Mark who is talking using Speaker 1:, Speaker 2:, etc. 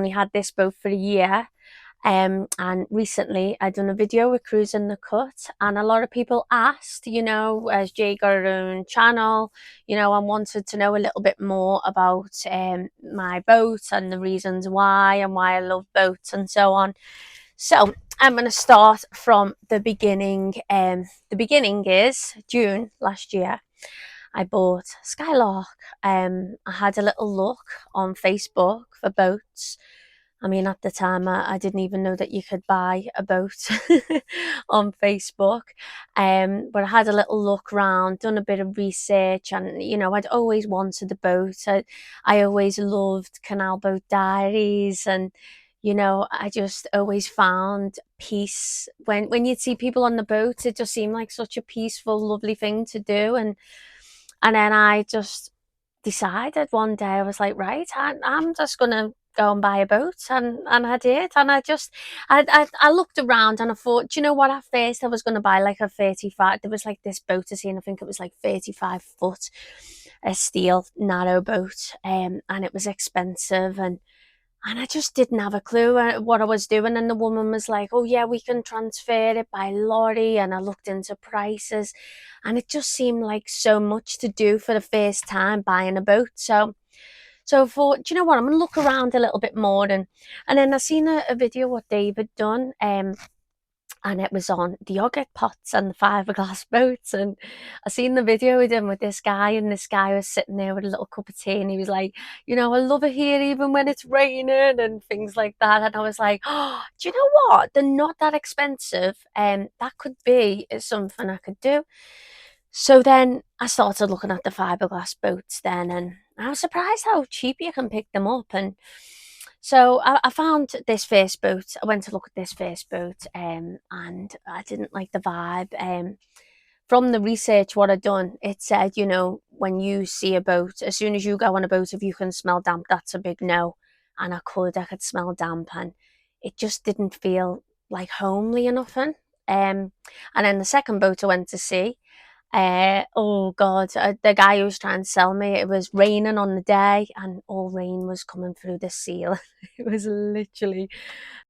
Speaker 1: only had this boat for a year. And recently I done a video with Cruising the Cut, and a lot of people asked, as Jay got her own channel, and wanted to know a little bit more about my boat and the reasons why and why I love boats and so on. So I'm going to start from the beginning. The beginning is June last year. I bought Skylark. I had a little look on Facebook for boats. I mean, at the time, I didn't even know that you could buy a boat on Facebook. But I had a little look around, done a bit of research, and I'd always wanted a boat. I always loved Canal Boat Diaries, and I just always found peace when you'd see people on the boat. It just seemed like such a peaceful, lovely thing to do, and then I just decided one day, I was like, right, I'm just gonna go and buy a boat, and I did, and I looked around and I thought, do you know what? At first, I was gonna buy like a 35. There was like this boat I seen. I think it was like 35 foot, a steel narrow boat, and it was expensive, and I just didn't have a clue what I was doing. And the woman was like, oh yeah, we can transfer it by lorry. And I looked into prices, and it just seemed like so much to do for the first time buying a boat. So I thought, do you know what? I'm going to look around a little bit more. And then I seen a video what David done. And it was on the yogurt pots and the fiberglass boats, and I seen the video with him with this guy, and this guy was sitting there with a little cup of tea, and he was like, I love it here even when it's raining and things like that. And I was like, oh, do you know what? They're not that expensive, and that could be something I could do. So then I started looking at the fiberglass boats then, and I was surprised how cheap you can pick them up. And so I found this first boat. I went to look at this first boat, and I didn't like the vibe. From the research what I'd done, it said, when you see a boat, as soon as you go on a boat, if you can smell damp, that's a big no. And I could smell damp, and it just didn't feel like homely or nothing. And then the second boat I went to see, oh God, the guy who was trying to sell me, it was raining on the day, and all rain was coming through the seal. It was literally